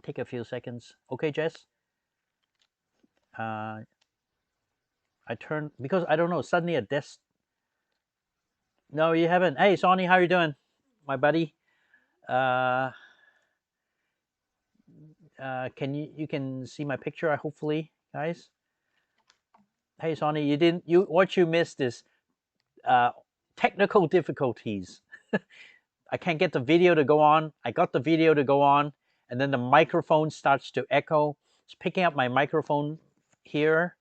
take a few seconds. Okay, Jess. Uh, I turned because I don't know. Suddenly a desk. No, you haven't. Hey, Sonny, how you doing, my buddy? Uh, can you can see my picture? Hopefully, guys. Hey, Sonny, you didn't. You what you missed is uh, technical difficulties. I can't get the video to go on. I got the video to go on, and then the microphone starts to echo. It's picking up my microphone here,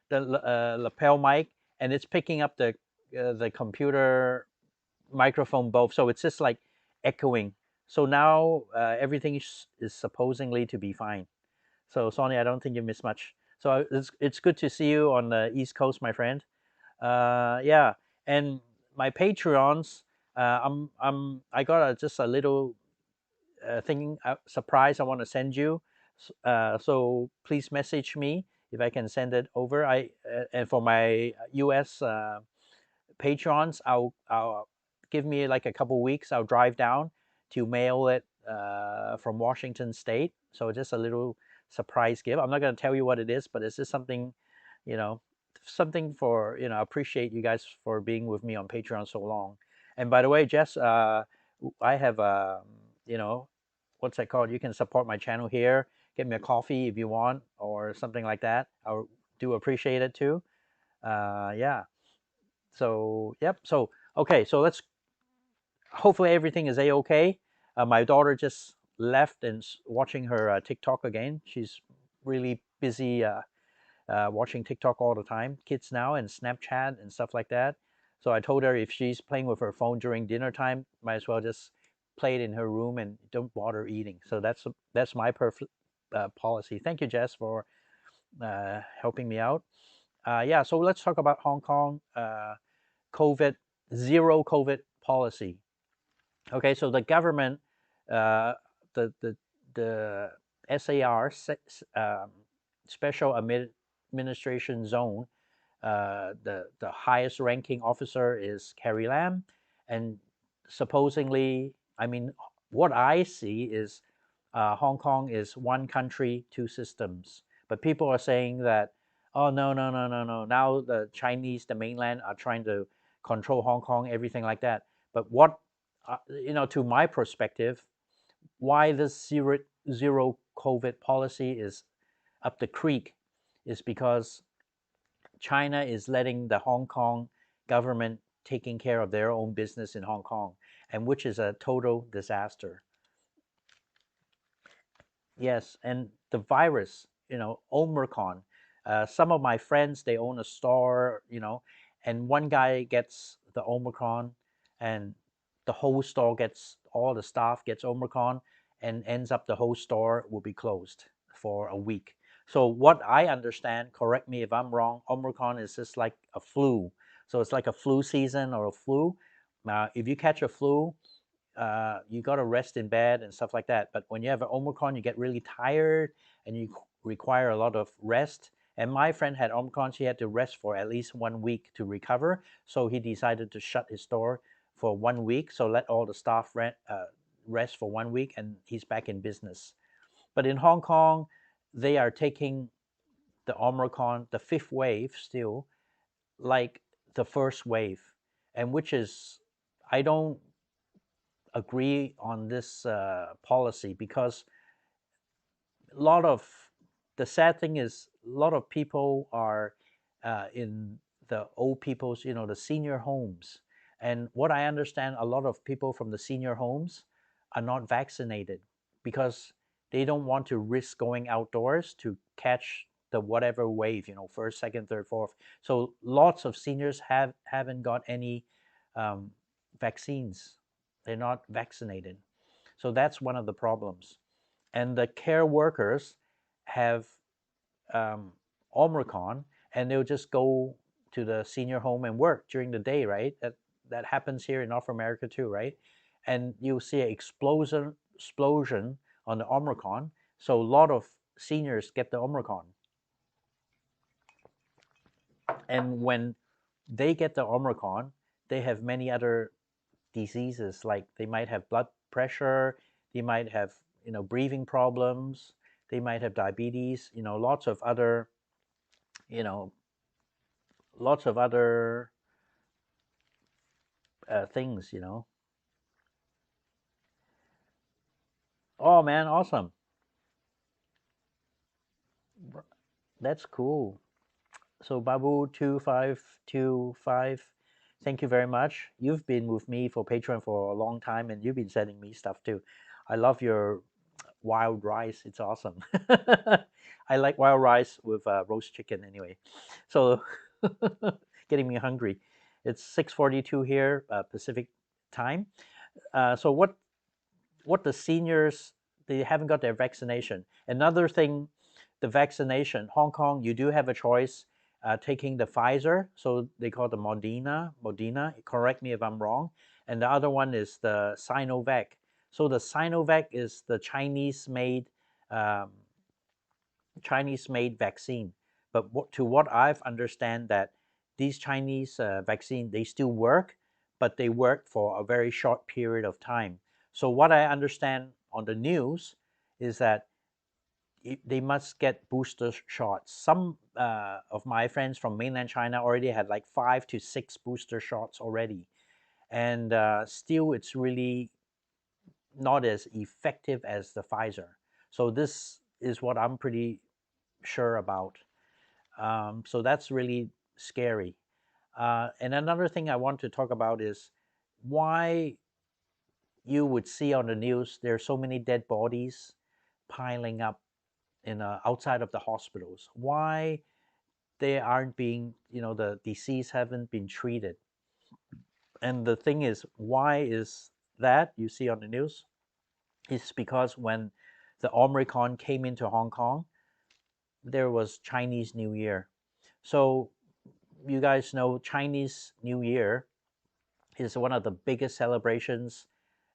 the lapel mic, and it's picking up the computer microphone both. So it's just like echoing. So now everything is supposedly to be fine. So Sonny, I don't think you missed much. So it's good to see you on the East Coast, my friend. Yeah, and my Patreons. I got just a little thing surprise I want to send you. So please message me if I can send it over. And for my U.S. Patrons, I'll give me like a couple weeks. I'll drive down to mail it from Washington State. So just a little surprise gift. I'm not going to tell you what it is, but it's just something, you know, something for I appreciate you guys for being with me on Patreon so long. And by the way, Jess, I have you know, what's that called? You can support my channel here. Get me a coffee if you want, or something like that. I do appreciate it too. Yeah. So yep. So okay. So let's hopefully everything is a-okay. My daughter just left and watching her TikTok again. She's really busy watching TikTok all the time. Kids now and Snapchat and stuff like that. So I told her if she's playing with her phone during dinner time, might as well just play it in her room and don't bother eating. So that's my perfect policy. Thank you, Jess, for helping me out. Yeah, so let's talk about Hong Kong COVID zero COVID policy. Okay, so the government, uh, the SAR, Special Administration Zone, the highest ranking officer is Carrie Lam, and supposedly, I mean, what I see is Hong Kong is one country, two systems. But people are saying that, oh no no no no no, now the Chinese, the mainland, are trying to control Hong Kong, everything like that. But what to my perspective, why this zero COVID policy is up the creek is because China is letting the Hong Kong government taking care of their own business in Hong Kong, and which is a total disaster. Yes, and the virus, Omicron. Some of my friends, they own a store, and one guy gets the Omicron, and the whole store gets, all the staff gets Omicron, and ends up the whole store will be closed for a week. So what I understand, correct me if I'm wrong, Omicron is just like a flu. So it's like a flu season or a flu. If you catch a flu, you got to rest in bed and stuff like that. But when you have an Omicron, you get really tired and you require a lot of rest. And my friend had Omicron; she had to rest for at least 1 week to recover. So he decided to shut his store for 1 week. So let all the staff rest for 1 week, and he's back in business. But in Hong Kong, they are taking the Omicron, the fifth wave, still like the first wave, and which is I don't agree on this policy because a lot of the sad thing is a lot of people are in the old people's, the senior homes. And what I understand, a lot of people from the senior homes are not vaccinated because they don't want to risk going outdoors to catch the whatever wave, first, second, third, fourth. So lots of seniors haven't got any um, vaccines. They're not vaccinated. So that's one of the problems. And the care workers have um, Omicron, and they'll just go to the senior home and work during the day, right? That happens here in North America too, right? And you'll see an explosion on the Omicron. So a lot of seniors get the Omicron. And when they get the Omicron, they have many other diseases, like they might have blood pressure, they might have breathing problems. They might have diabetes, lots of other, you know, lots of other things. Oh man, awesome. That's cool. So Babu2525, thank you very much. You've been with me for Patreon for a long time, and you've been sending me stuff too. I love your wild rice. It's awesome. I like wild rice with roast chicken anyway. So getting me hungry. It's 6:42 here, Pacific time. So what the seniors, they haven't got their vaccination. Another thing, the vaccination, Hong Kong, you do have a choice taking the Pfizer, so they call the Modena, correct me if I'm wrong, and the other one is the Sinovac. So the Sinovac is the um, Chinese-made vaccine. But to what I've understand that these Chinese vaccine, they still work, but they work for a very short period of time. So what I understand on the news is that they must get booster shots. Some of my friends from mainland China already had like 5 to 6 booster shots already, and still it's really not as effective as the Pfizer. So this is what I'm pretty sure about. So that's really scary. And another thing I want to talk about is why you would see on the news there are so many dead bodies piling up outside of the hospitals. Why they aren't being, the disease haven't been treated. And the thing is, why is that you see on the news? It's because when the Omicron came into Hong Kong, there was Chinese New Year. So you guys know Chinese New Year is one of the biggest celebrations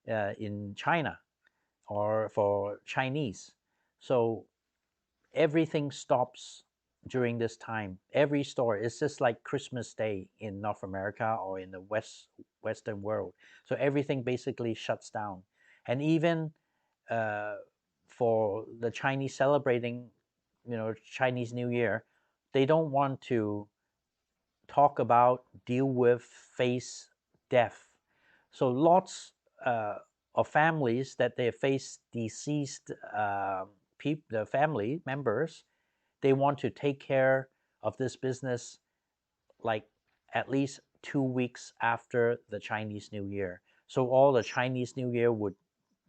in China or for Chinese. So everything stops during this time. Every store is just like Christmas Day in North America or in the Western world. So everything basically shuts down. And even uh, for the Chinese celebrating, Chinese New Year, they don't want to talk about, deal with, face death. So lots of families that they face deceased the family members, they want to take care of this business like at least 2 weeks after the Chinese New Year. So all the Chinese New Year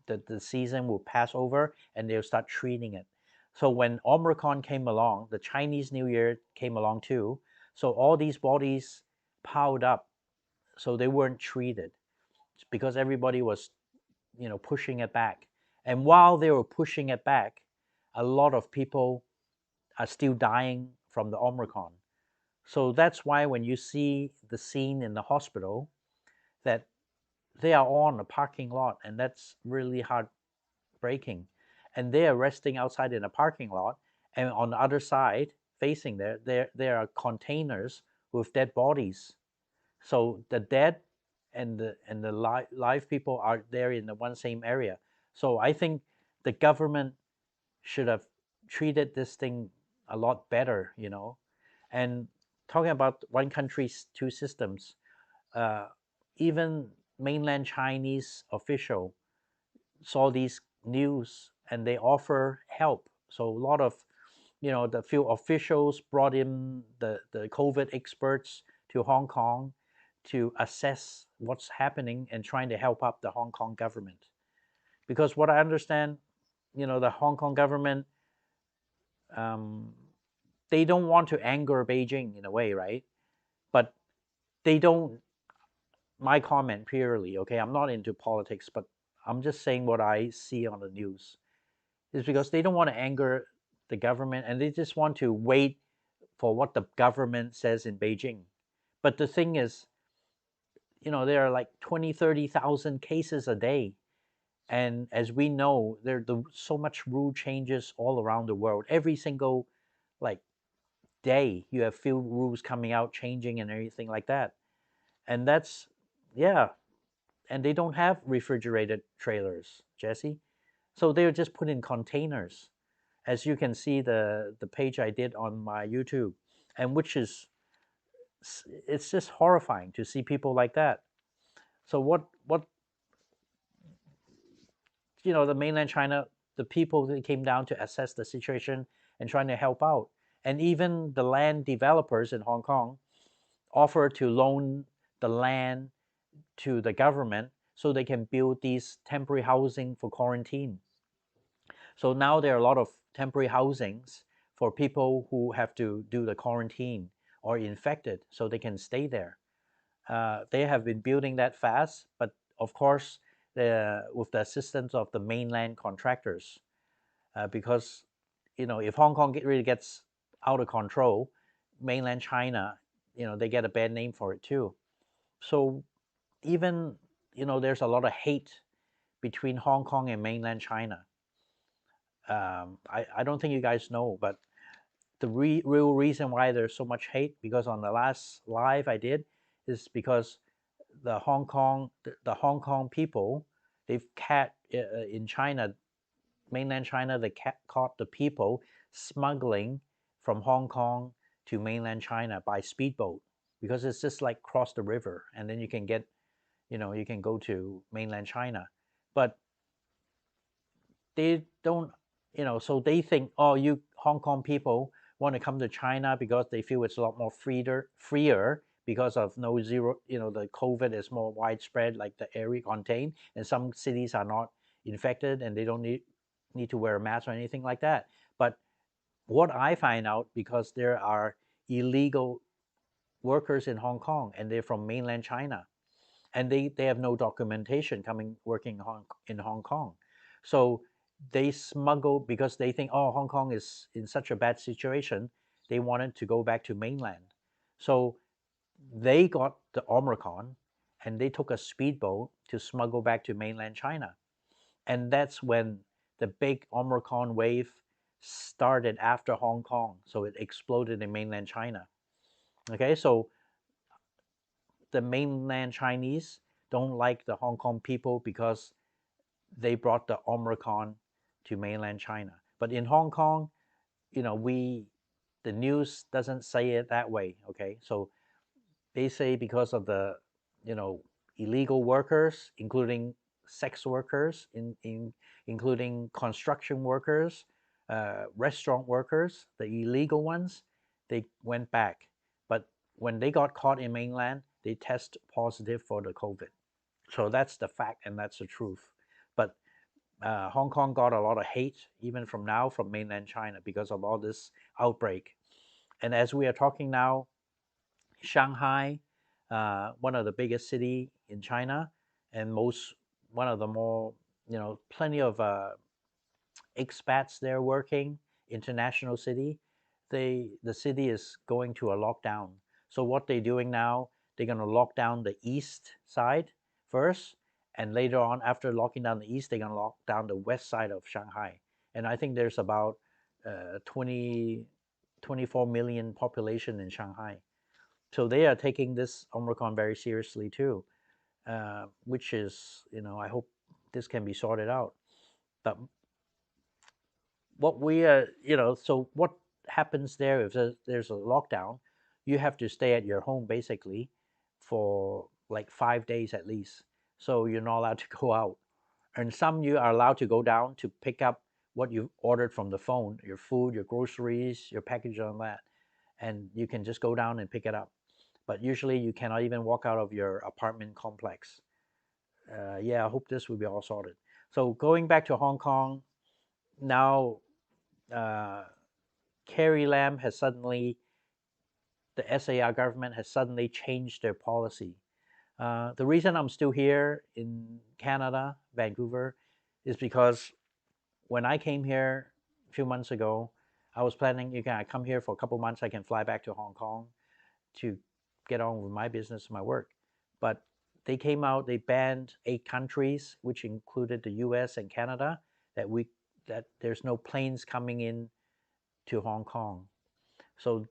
the season will pass over and they'll start treating it. So when Omicron came along, the Chinese New Year came along too. So all these bodies piled up, so they weren't treated because everybody was, pushing it back. And while they were pushing it back, a lot of people are still dying from the Omicron. So that's why when you see the scene in the hospital, that they are on a parking lot, and that's really heartbreaking. And they are resting outside in a parking lot, and on the other side, facing there are containers with dead bodies. So the dead and the live people are there in the one same area. So I think the government should have treated this thing a lot better. And talking about one country, two systems, uh, even mainland Chinese official saw these news and they offer help. So a lot of, the few officials brought in the COVID experts to Hong Kong to assess what's happening and trying to help up the Hong Kong government. Because what I understand, the Hong Kong government, um, they don't want to anger Beijing in a way, right? But they don't. My comment purely, okay, I'm not into politics, but I'm just saying what I see on the news is because they don't want to anger the government and they just want to wait for what the government says in Beijing. But the thing is, there are like 20, 30,000 cases a day. And as we know, there's so much rule changes all around the world. Every single like day, you have few rules coming out, changing and everything like that. And yeah. And they don't have refrigerated trailers, Jesse. So they're just put in containers, as you can see the page I did on my YouTube, and which is, it's just horrifying to see people like that. So what the mainland China, the people that came down to assess the situation and trying to help out, and even the land developers in Hong Kong offer to loan the land to the government so they can build these temporary housing for quarantine. So now there are a lot of temporary housings for people who have to do the quarantine or infected, so they can stay there. They have been building that fast, but of course, with the assistance of the mainland contractors, because if Hong Kong really gets out of control, mainland China, they get a bad name for it too. So even there's a lot of hate between Hong Kong and mainland China. I don't think you guys know, but the real reason why there's so much hate, because on the last live I did, is because the Hong Kong people, they've caught in China, mainland China, they caught the people smuggling from Hong Kong to mainland China by speedboat, because it's just like cross the river and then you can get, you can go to mainland China. But they don't, so they think, oh, you Hong Kong people want to come to China because they feel it's a lot more freer because of no zero, the COVID is more widespread, like the area contained, and some cities are not infected and they don't need to wear a mask or anything like that. But what I find out, because there are illegal workers in Hong Kong and they're from mainland China, and they have no documentation coming working in Hong Kong. So they smuggle, because they think, oh, Hong Kong is in such a bad situation, they wanted to go back to mainland. So they got the Omicron and they took a speedboat to smuggle back to mainland China. And that's when the big Omicron wave started after Hong Kong. So it exploded in mainland China. Okay, so the mainland Chinese don't like the Hong Kong people because they brought the Omicron to mainland China. But in Hong Kong, the news doesn't say it that way. Okay, so they say because of the, illegal workers, including sex workers, including construction workers, restaurant workers, the illegal ones, they went back. But when they got caught in mainland, they test positive for the COVID. So that's the fact and that's the truth. But Hong Kong got a lot of hate, even from now, from mainland China because of all this outbreak. And as we are talking now, Shanghai, one of the biggest city in China, and one of the more, plenty of expats there working, international city. The city is going to a lockdown. So what they're doing now, they're going to lock down the east side first, and later on, after locking down the east, they're going to lock down the west side of Shanghai. And I think there's about 24 million population in Shanghai. So they are taking this Omicron very seriously too, which is, I hope this can be sorted out. But what we so what happens there if there's a lockdown, you have to stay at your home basically for like 5 days at least, so you're not allowed to go out. And some you are allowed to go down to pick up what you ordered from the phone, your food, your groceries, your package, on that, and you can just go down and pick it up. But usually you cannot even walk out of your apartment complex. Yeah, I hope this will be all sorted. So going back to Hong Kong now, uh, Carrie Lam has suddenly, the SAR government has suddenly changed their policy. The reason I'm still here in Canada, Vancouver, is because when I came here a few months ago, I was planning, I come here for a couple months, I can fly back to Hong Kong to get on with my business, my work. But they came out, they banned 8 countries, which included the US and Canada, that there's no planes coming in to Hong Kong. So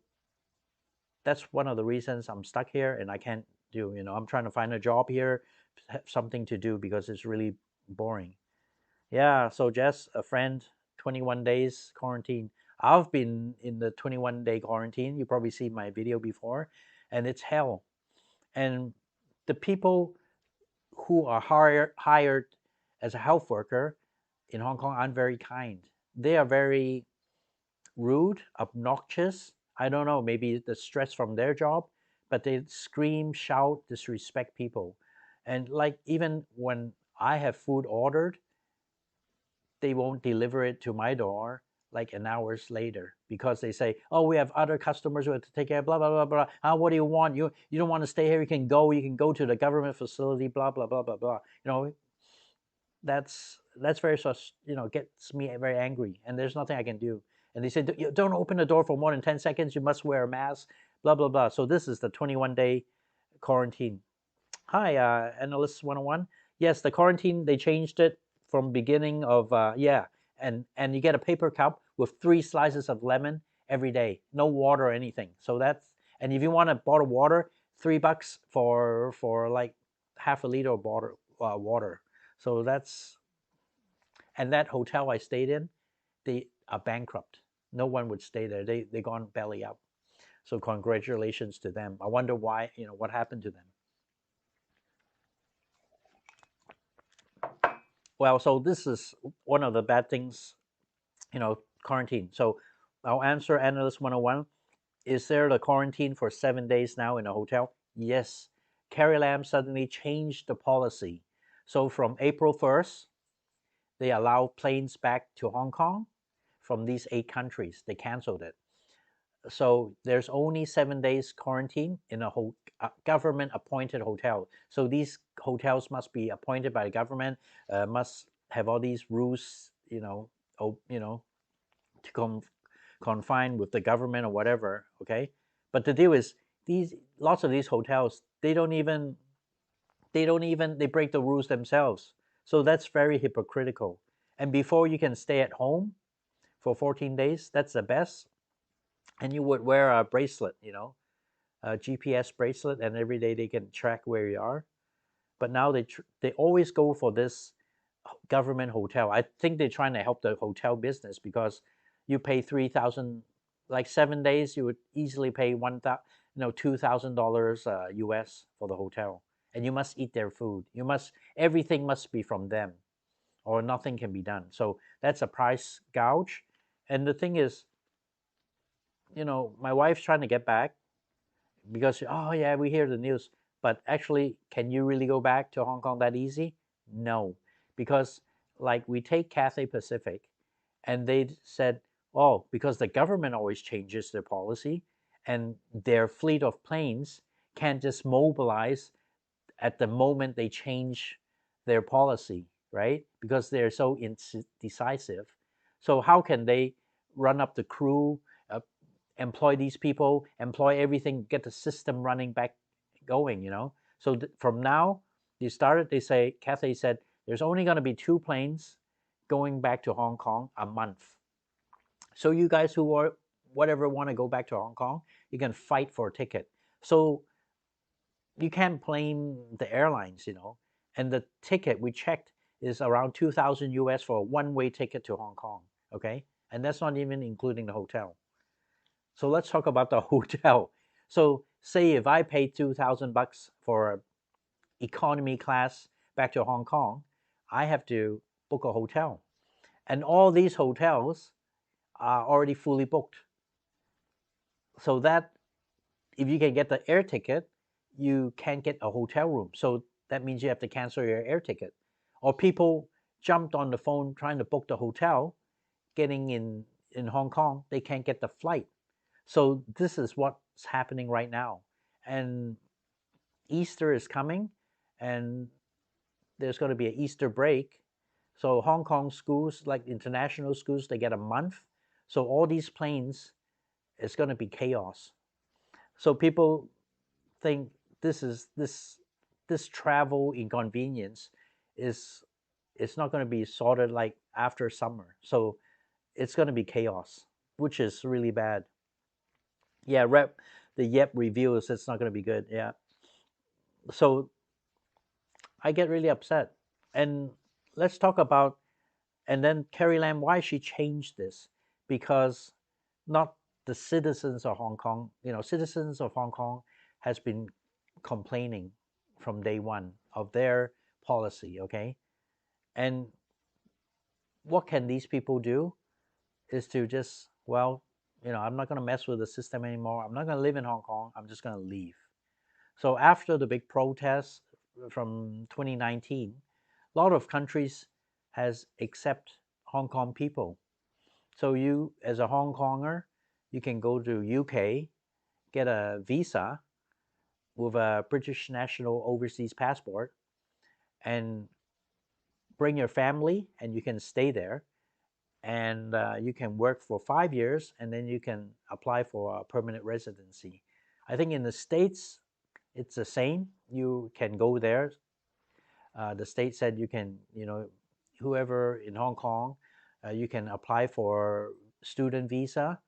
that's one of the reasons I'm stuck here and I can't I'm trying to find a job here, have something to do because it's really boring. Yeah, so Jess, a friend, 21 days quarantine. I've been in the 21-day quarantine. You probably see my video before, and it's hell. And the people who are hired as a health worker in Hong Kong aren't very kind. They are very rude, obnoxious. I don't know, maybe the stress from their job, but they scream, shout, disrespect people. And like even when I have food ordered, they won't deliver it to my door like an hours later because they say, "Oh, we have other customers who have to take care." Blah blah blah blah. What do you want? You don't want to stay here? You can go. You can go to the government facility. Blah blah blah blah blah. That's very gets me very angry, and there's nothing I can do. And they said, "You don't open the door for more than 10 seconds. You must wear a mask." Blah blah blah. So this is the 21-day quarantine. Hi, Analyst 101. Yes, the quarantine, they changed it from beginning of, yeah, and you get a paper cup with 3 slices of lemon every day, no water or anything. So and if you want a bottle of water, $3 for like half a liter of water. So and that hotel I stayed in, they are bankrupt. No one would stay there. They gone belly up. So congratulations to them. I wonder why, what happened to them. Well, so this is one of the bad things, quarantine. So I'll answer Analyst 101. Is there the quarantine for 7 days now in a hotel? Yes. Carrie Lam suddenly changed the policy. So from April 1st, they allow planes back to Hong Kong from these 8 countries. They canceled it. So there's only 7 days quarantine in a government appointed hotel. So these hotels must be appointed by the government, must have all these rules, to confine with the government or whatever. Okay, but the deal is these lots of these hotels they break the rules themselves. So that's very hypocritical. And before you can stay at home for 14 days, that's the best, and you would wear a bracelet, a GPS bracelet, and every day they can track where you are. But now they always go for this government hotel. I think they're trying to help the hotel business because you pay 3,000, like 7 days, you would easily pay $2,000 US for the hotel, and you must eat their food. Everything must be from them, or nothing can be done. So that's a price gouge. And the thing is, my wife's trying to get back because, oh yeah, we hear the news, but actually, can you really go back to Hong Kong that easy? No, because like we take Cathay Pacific, and they said, oh, because the government always changes their policy, and their fleet of planes can't just mobilize at the moment they change their policy, right? Because they're so indecisive. So how can they run up the crew, employ these people, employ everything, get the system running back going, So from now, Cathay said, there's only going to be 2 planes going back to Hong Kong a month. So you guys who are whatever want to go back to Hong Kong, you can fight for a ticket. So you can't blame the airlines, And the ticket we checked is around 2,000 US for a one-way ticket to Hong Kong, okay? And that's not even including the hotel. So let's talk about the hotel. So say if I pay $2,000 for economy class back to Hong Kong, I have to book a hotel. And all these hotels are already fully booked. So that if you can get the air ticket, you can't get a hotel room. So that means you have to cancel your air ticket. Or people jumped on the phone trying to book the hotel, getting in Hong Kong, they can't get the flight. So this is what's happening right now. And Easter is coming, and there's going to be an Easter break. So Hong Kong schools, like international schools, they get a month. So all these planes, it's going to be chaos. So people think this travel inconvenience is it's not going to be sorted like after summer. So it's going to be chaos, which is really bad. Yeah, the Yep reviews, it's not going to be good. Yeah. So I get really upset. And let's talk about And then Carrie Lam, why she changed this? Because not the citizens of Hong Kong, citizens of Hong Kong has been complaining from day one of their policy, okay? And what can these people do is to just, well, I'm not going to mess with the system anymore. I'm not going to live in Hong Kong. I'm just going to leave. So after the big protest from 2019, a lot of countries has accept Hong Kong people. So you, as a Hong Konger, you can go to UK, get a visa with a British national overseas passport, and bring your family, and you can stay there, and you can work for 5 years, and then you can apply for a permanent residency. I think in the States, it's the same. You can go there. The state said you can, whoever in Hong Kong, you can apply for student visa,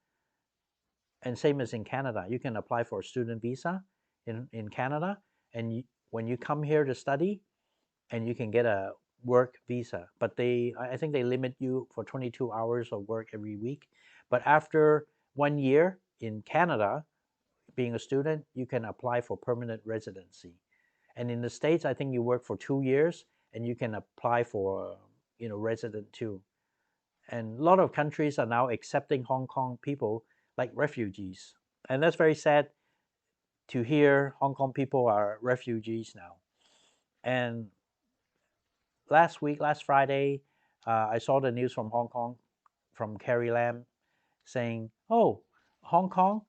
and same as in Canada, you can apply for a student visa in Canada, and when you come here to study, and you can get a work visa. But I think they limit you for 22 hours of work every week. But after 1 year in Canada, being a student, you can apply for permanent residency. And in the States, I think you work for 2 years and you can apply for, resident too. And a lot of countries are now accepting Hong Kong people like refugees. And that's very sad to hear Hong Kong people are refugees now. And last Friday, I saw the news from Hong Kong, from Carrie Lam, saying, "Oh, Hong Kong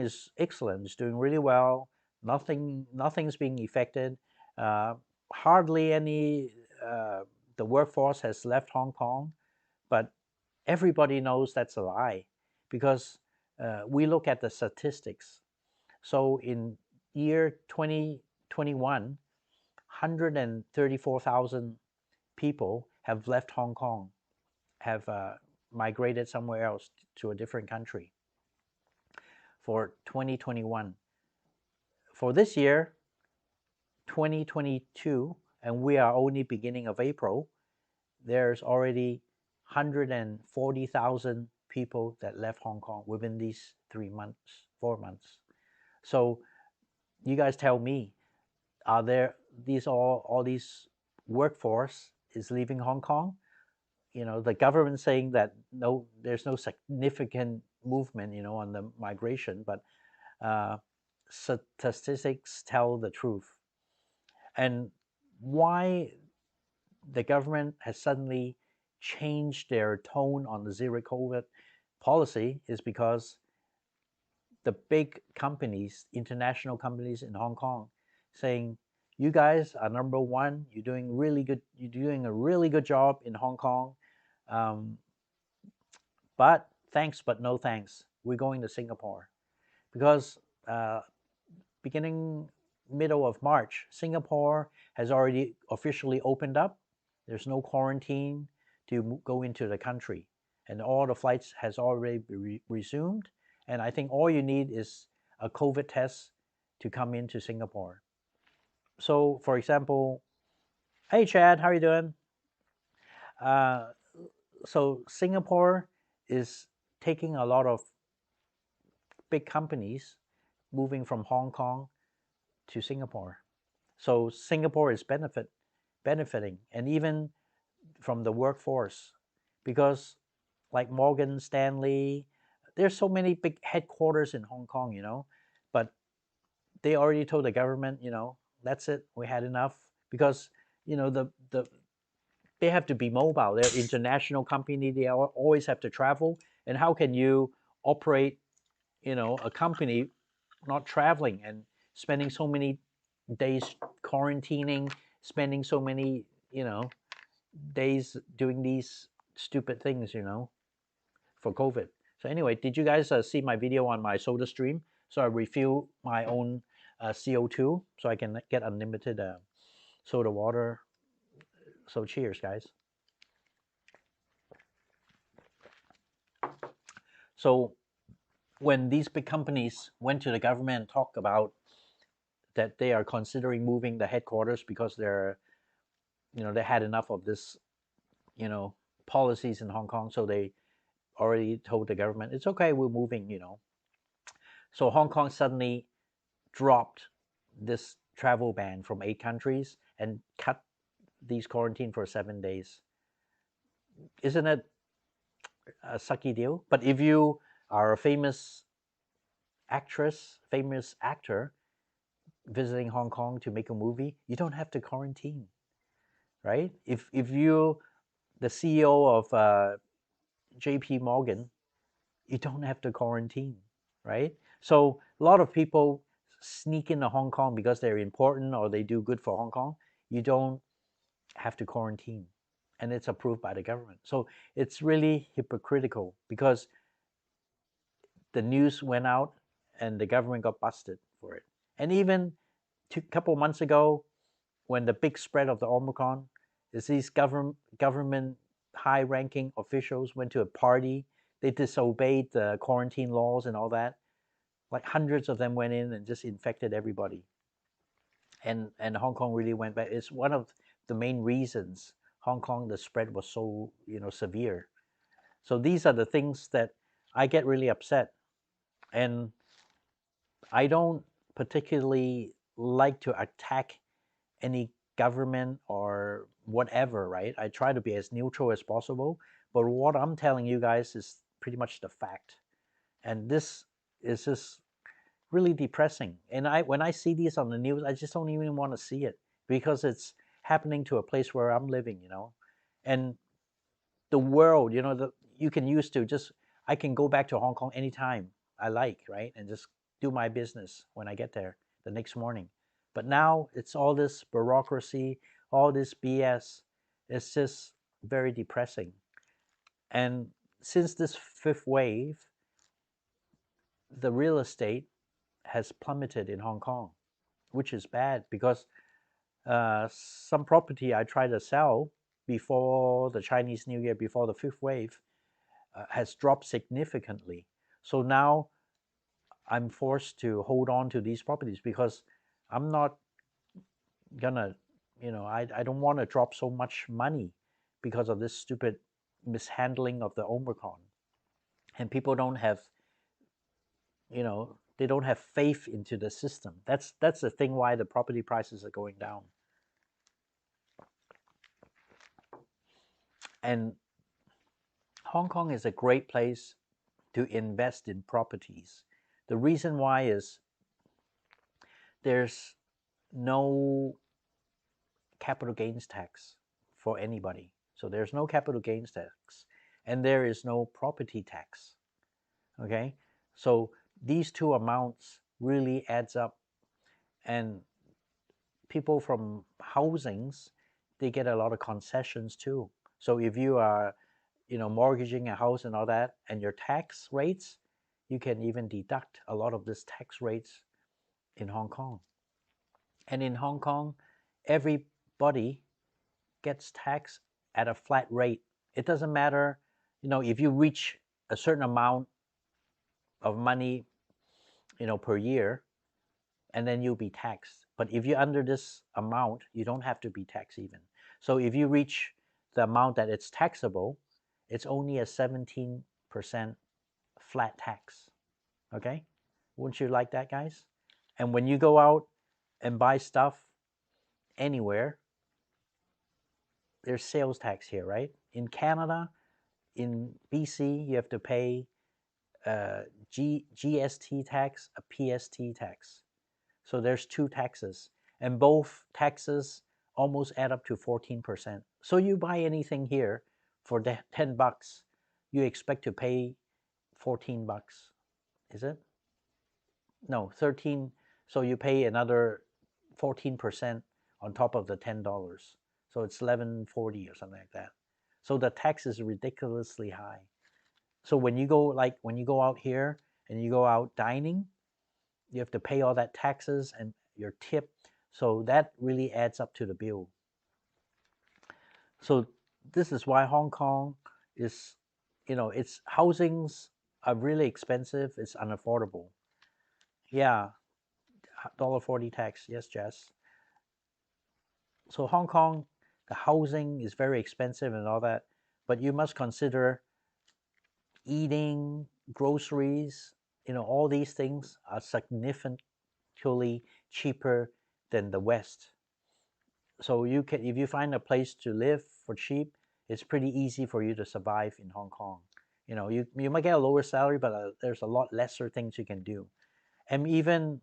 is excellent. It's doing really well. Nothing's being affected. Hardly any. The workforce has left Hong Kong, but everybody knows that's a lie, because we look at the statistics. So in year 2021, 134,000 people have left Hong Kong, have migrated somewhere else to a different country for 2021. For this year, 2022, and we are only beginning of April, there's already 140,000 people that left Hong Kong within these 3 months, 4 months. So you guys tell me, are there all these workforce is leaving Hong Kong? The government saying that no, there's no significant movement, on the migration, but statistics tell the truth. And why the government has suddenly changed their tone on the zero COVID policy is because the big companies, international companies in Hong Kong, saying, you guys are number one. You're doing a really good job in Hong Kong. But thanks, but no thanks. We're going to Singapore, because beginning middle of March, Singapore has already officially opened up. There's no quarantine to go into the country, and all the flights has already resumed. And I think all you need is a COVID test to come into Singapore. So, for example, hey Chad, how are you doing? So Singapore is taking a lot of big companies moving from Hong Kong to Singapore. So Singapore is benefiting, and even from the workforce, because like Morgan Stanley, there's so many big headquarters in Hong Kong, but they already told the government, that's it, we had enough, because they have to be mobile. They're an international company. They always have to travel. And how can you operate, a company not traveling and spending so many days quarantining, spending so many, days doing these stupid things, for COVID. So anyway, did you guys see my video on my soda stream? So I refill my own CO2 so I can get unlimited soda water. So cheers, guys. So when these big companies went to the government and talked about that they are considering moving the headquarters because they had enough of this you know, policies in Hong Kong. So they already told the government, it's okay, we're moving, you know. So Hong Kong suddenly dropped this travel ban from 8 countries and cut these quarantine for 7 days. Isn't it a sucky deal? But if you are a famous actress, famous actor visiting Hong Kong to make a movie, you don't have to quarantine, right? If you the CEO of J.P. Morgan, you don't have to quarantine, right? So a lot of people sneak into Hong Kong because they're important or they do good for Hong Kong. You don't have to quarantine, and it's approved by the government. So it's really hypocritical because the news went out and the government got busted for it. And even a couple of months ago, when the big spread of the Omicron, is these government high-ranking officials went to a party, they disobeyed the quarantine laws and all that. Like hundreds of them went in and just infected everybody. And Hong Kong really went back. It's one of the main reasons Hong Kong the spread was so severe. So these are the things that I get really upset, and I don't particularly like to attack any government or whatever, right? I try to be as neutral as possible. But what I'm telling you guys is pretty much the fact. And this is just really depressing. And when I see this on the news, I just don't even want to see it because it's happening to a place where I'm living, And the world, you can use to just, I can go back to Hong Kong anytime I like, right? And just do my business when I get there the next morning. But now it's all this bureaucracy, all this BS. It's just very depressing. And since this fifth wave, the real estate has plummeted in Hong Kong, which is bad because some property I tried to sell before the Chinese New Year, before the fifth wave, has dropped significantly. So now I'm forced to hold on to these properties because I'm not gonna, I don't want to drop so much money because of this stupid mishandling of the Omicron. And people don't have, they don't have faith into the system. That's the thing why the property prices are going down. And Hong Kong is a great place to invest in properties. The reason why is there's no capital gains tax for anybody. So there's no capital gains tax and there is no property tax. Okay? So these two amounts really adds up, and people from housings, they get a lot of concessions too. So if you are, mortgaging a house and all that, and your tax rates, you can even deduct a lot of this tax rates in Hong Kong. And in Hong Kong, everybody gets taxed at a flat rate. It doesn't matter, if you reach a certain amount of money, per year, and then you'll be taxed. But if you're under this amount, you don't have to be taxed even. So if you reach the amount that it's taxable, it's only a 17% flat tax. Okay? Wouldn't you like that, guys? And when you go out and buy stuff anywhere, there's sales tax here, right? In Canada, in BC, you have to pay GST tax, a PST tax. So there's two taxes, and both taxes almost add up to 14%. So you buy anything here for $10, you expect to pay $14, is it? No, 13. So you pay another 14% on top of the $10. So it's $11.40 or something like that. So the tax is ridiculously high. So when you go out here and you go out dining, you have to pay all that taxes and your tip. So that really adds up to the bill. So this is why Hong Kong is, its housings are really expensive. It's unaffordable. Yeah, $1.40 tax. Yes, Jess. So Hong Kong The housing is very expensive and all that, but you must consider eating, groceries, all these things are significantly cheaper than the West. So if you find a place to live for cheap, it's pretty easy for you to survive in Hong Kong. You might get a lower salary, but there's a lot lesser things you can do. And even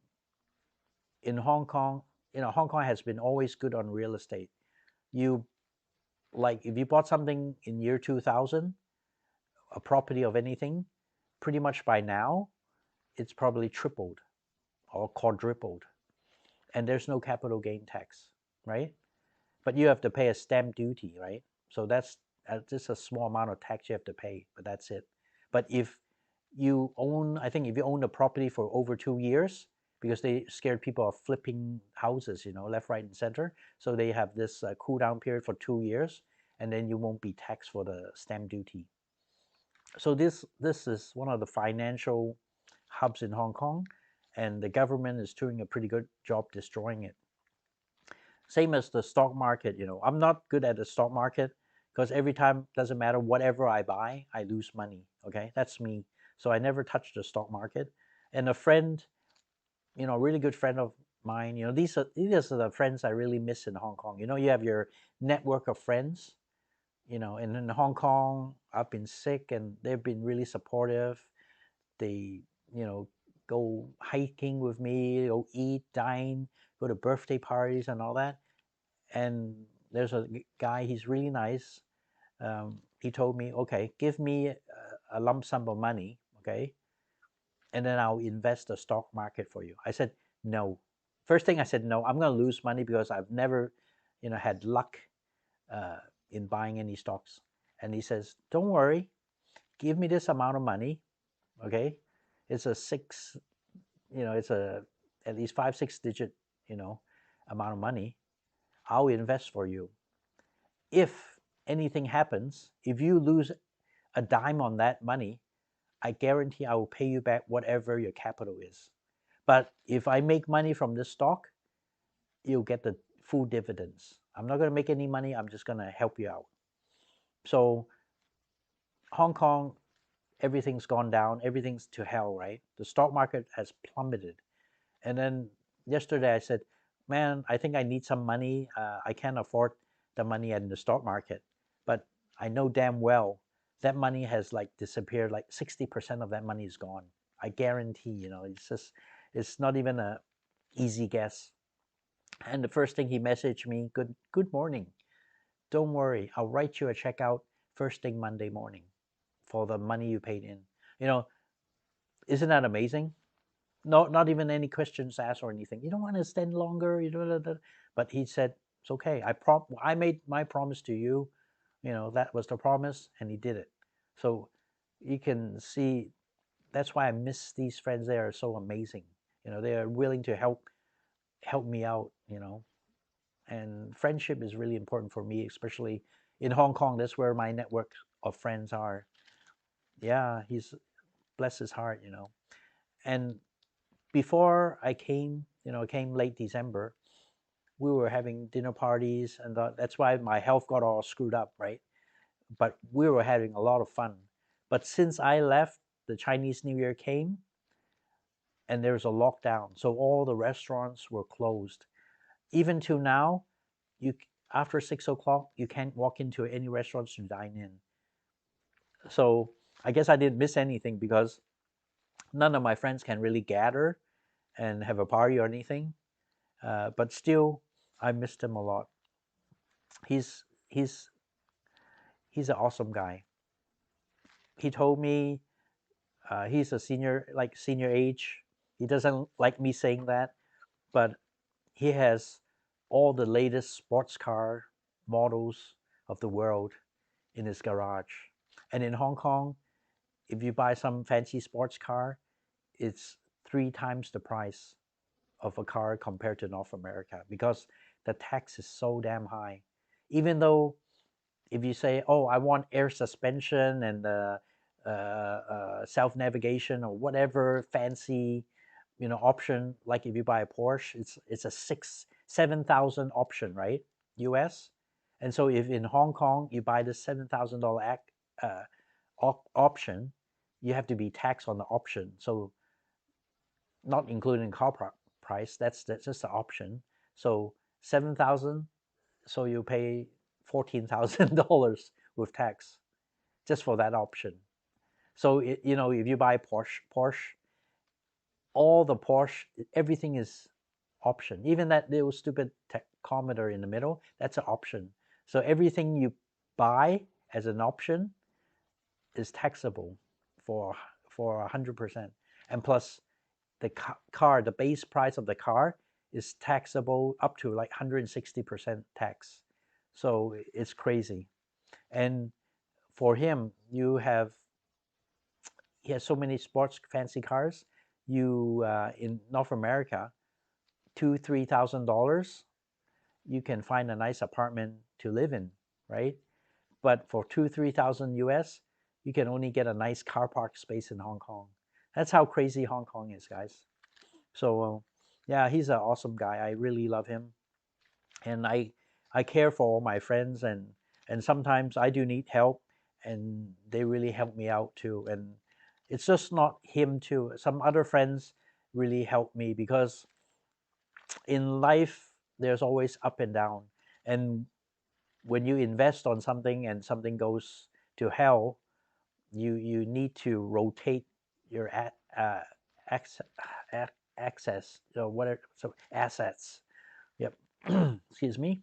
in Hong Kong, Hong Kong has been always good on real estate. You like if you bought something in year 2000, a property of anything, pretty much by now, it's probably tripled or quadrupled, and there's no capital gain tax, right? But you have to pay a stamp duty, right? So that's just a small amount of tax you have to pay, but that's it. But if I think if you own a property for over 2 years, because they scared people of flipping houses, left, right, and center. So they have this cool down period for 2 years, and then you won't be taxed for the stamp duty. So this is one of the financial hubs in Hong Kong, and the government is doing a pretty good job destroying it. Same as the stock market, I'm not good at the stock market because every time, doesn't matter, whatever I buy, I lose money. Okay, that's me. So I never touch the stock market. And a friend, a really good friend of mine, these are the friends I really miss in Hong Kong. You have your network of friends, and in Hong Kong, I've been sick and they've been really supportive. They, go hiking with me, go eat, dine, go to birthday parties and all that. And there's a guy, he's really nice. He told me, okay, give me a lump sum of money, okay, and then I'll invest the stock market for you. I said, no. First thing I said, no, I'm going to lose money because I've never, had luck uh, in buying any stocks. And he says, don't worry, give me this amount of money, okay? It's a six, it's a at least 5, 6 digit, amount of money. I'll invest for you. If anything happens, if you lose a dime on that money, I guarantee I will pay you back whatever your capital is. But if I make money from this stock, you'll get the full dividends. I'm not going to make any money. I'm just going to help you out. So Hong Kong, everything's gone down. Everything's to hell, right? The stock market has plummeted. And then yesterday I said, man, I think I need some money. I can't afford the money in the stock market. But I know damn well that money has like disappeared. Like 60% of that money is gone. I guarantee, it's not even a easy guess. And the first thing he messaged me, good morning. Don't worry, I'll write you a check out first thing Monday morning for the money you paid in. You know, isn't that amazing? No, not even any questions asked or anything. You don't want to stand longer, but he said it's okay. I made my promise to you. That was the promise, and he did it. So you can see that's why I miss these friends. They are so amazing. They are willing to help me out. And friendship is really important for me, especially in Hong Kong. That's where my network of friends are. Yeah, he's bless his heart. And before I came, I came late December. We were having dinner parties, and that's why my health got all screwed up, right? But we were having a lot of fun. But since I left, the Chinese New Year came, and there was a lockdown, so all the restaurants were closed. Even to now, you after 6 o'clock, you can't walk into any restaurants to dine in. So I guess I didn't miss anything because none of my friends can really gather and have a party or anything. But still, I missed him a lot. He's he's he's an awesome guy. He told me he's a senior, like senior age. He doesn't like me saying that, but he has all the latest sports car models of the world in his garage. And in Hong Kong, if you buy some fancy sports car, it's 3 times the price of a car compared to North America because the tax is so damn high. Even though if you say, oh, I want air suspension and self-navigation or whatever fancy, option, like if you buy a Porsche, it's a 7,000 option, right? US. And so if in Hong Kong you buy the $7,000 option, you have to be taxed on the option. So not including car price, that's just the option. So 7,000, so you pay $14,000 with tax just for that option. So if you buy Porsche, all the Porsche, everything is option. Even that little stupid tachometer in the middle, that's an option. So everything you buy as an option is taxable for 100%. And plus the car, the base price of the car is taxable up to like 160% tax. So it's crazy. And for him, he has so many sports fancy cars. You in North America, $2,000-3,000, you can find a nice apartment to live in, right? But for 2,000-3,000 US, you can only get a nice car park space in Hong Kong. That's how crazy Hong Kong is, guys. So yeah, he's an awesome guy. I really love him, and I care for all my friends, and sometimes I do need help, and they really help me out too. And it's just not him too. Some other friends really help me because in life there's always up and down, and when you invest on something and something goes to hell, you need to rotate your access, so assets. Yep. Excuse me.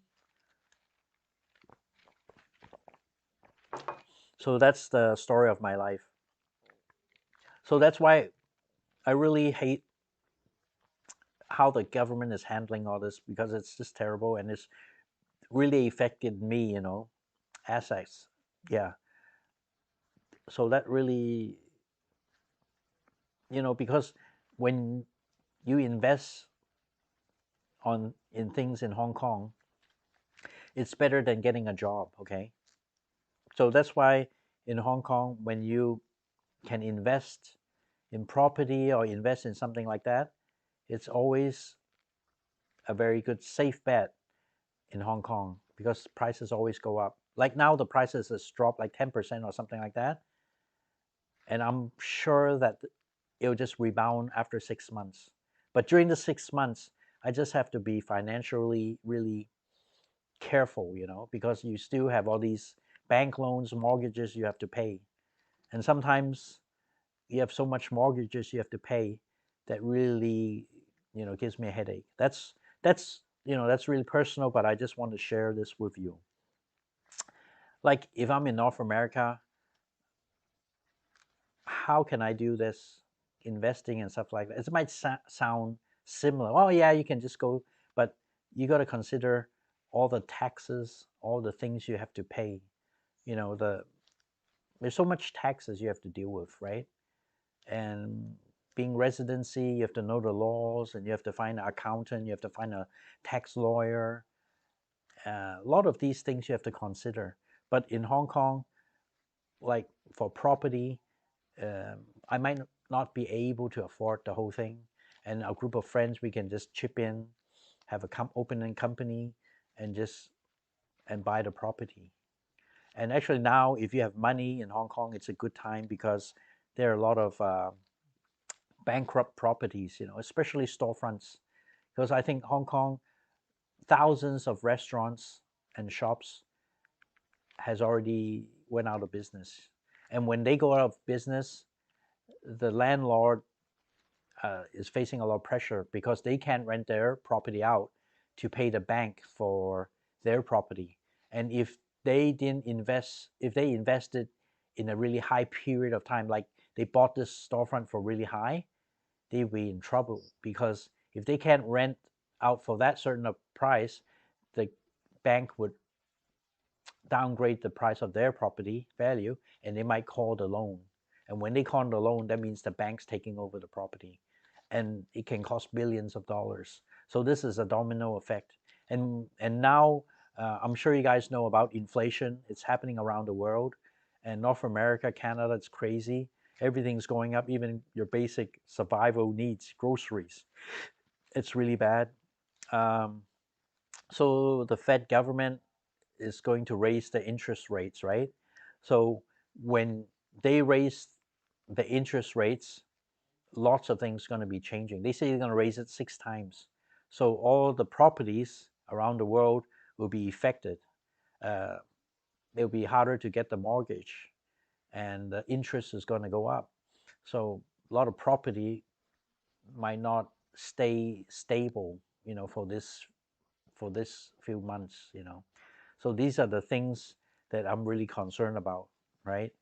So that's the story of my life. So that's why I really hate how the government is handling all this, because it's just terrible and it's really affected me, assets. Yeah. So that really, because when you invest in things in Hong Kong, it's better than getting a job, okay? So that's why in Hong Kong, when you can invest in property or invest in something like that, it's always a very good safe bet in Hong Kong, because prices always go up. Like now the prices has dropped like 10% or something like that. And I'm sure that it'll just rebound after 6 months. But during the 6 months, I just have to be financially really careful, because you still have all these bank loans, mortgages you have to pay. And sometimes you have so much mortgages you have to pay that really, gives me a headache. That's really personal, but I just want to share this with you. Like if I'm in North America, how can I do this investing and stuff like that? It might sound similar. Oh yeah, you can just go, but you got to consider all the taxes, all the things you have to pay. There's so much taxes you have to deal with, right? And being residency, you have to know the laws, and you have to find an accountant, you have to find a tax lawyer. A lot of these things you have to consider. But in Hong Kong, like for property, I might not be able to afford the whole thing. And a group of friends, we can just chip in, have a opening company, and buy the property. And actually now, if you have money in Hong Kong, it's a good time, because there are a lot of bankrupt properties, especially storefronts. Because I think Hong Kong, thousands of restaurants and shops has already went out of business. And when they go out of business, the landlord is facing a lot of pressure, because they can't rent their property out to pay the bank for their property. And if they invested in a really high period of time, like they bought this storefront for really high, they'll be in trouble, because if they can't rent out for that certain price, the bank would downgrade the price of their property value, and they might call the loan. And when they call the loan, that means the bank's taking over the property, and it can cost billions of dollars. So this is a domino effect. And now I'm sure you guys know about inflation. It's happening around the world, and North America, Canada, it's crazy. Everything's going up, even your basic survival needs, groceries. It's really bad. So the Fed government is going to raise the interest rates, right? So when they raise the interest rates, lots of things going to be changing. They say they're going to raise it 6 times. So all the properties around the world will be affected. Uh, It'll be harder to get the mortgage, and the interest is going to go up. So a lot of property might not stay stable, for this few months. So these are the things that I'm really concerned about, right?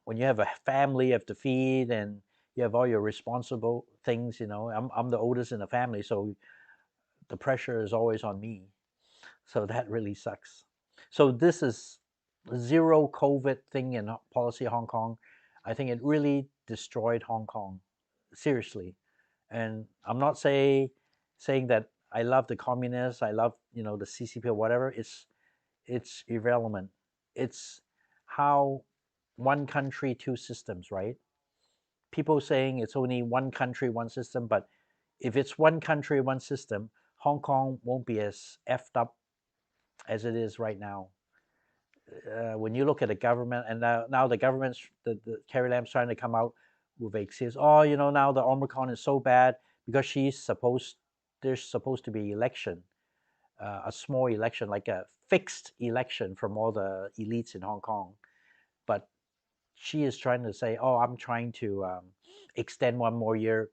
When you have a family you have to feed, and you have all your responsible things, I'm the oldest in the family, so the pressure is always on me. So that really sucks. So this is zero COVID thing in policy Hong Kong. I think it really destroyed Hong Kong, seriously. And I'm not saying that I love the communists, I love the CCP or whatever. It's irrelevant. It's how one country, two systems, right? People saying it's only one country, one system, but if it's one country, one system, Hong Kong won't be as effed up as it is right now. When you look at the government, and now the government's, the Carrie Lam's trying to come out with excuse. Oh, now the Omicron is so bad because there's supposed to be election, a small election, like a fixed election from all the elites in Hong Kong. But she is trying to say, oh, I'm trying to extend one more year,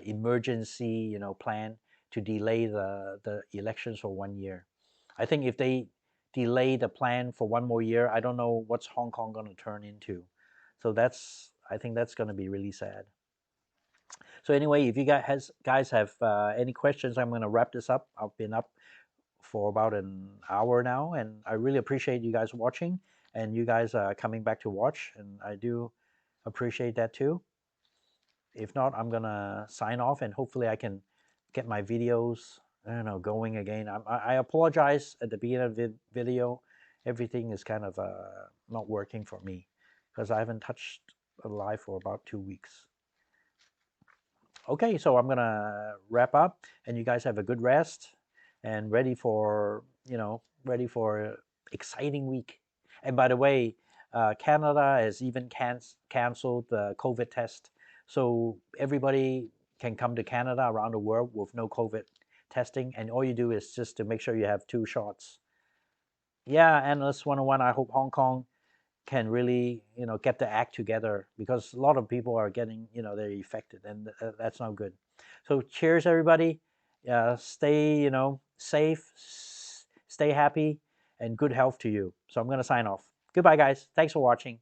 emergency, plan to delay the elections for 1 year. I think if they delay the plan for one more year, I don't know what's Hong Kong going to turn into. So I think that's going to be really sad. So anyway, if you guys have any questions, I'm going to wrap this up. I've been up for about an hour now, and I really appreciate you guys watching, and you guys are coming back to watch, and I do appreciate that too. If not, I'm gonna sign off, and hopefully I can get my videos, going again. I apologize at the beginning of the video. Everything is kind of not working for me because I haven't touched a live for about 2 weeks. Okay, so I'm gonna wrap up, and you guys have a good rest and ready for exciting week. And by the way, Canada has even canceled the COVID test, so everybody can come to Canada around the world with no COVID testing, and all you do is just to make sure you have 2 shots. Yeah, Analyst 101. I hope Hong Kong can really get the act together, because a lot of people are getting they're affected, and that's not good. So cheers everybody. Stay safe, stay happy, and good health to you. So I'm going to sign off. Goodbye guys, thanks for watching.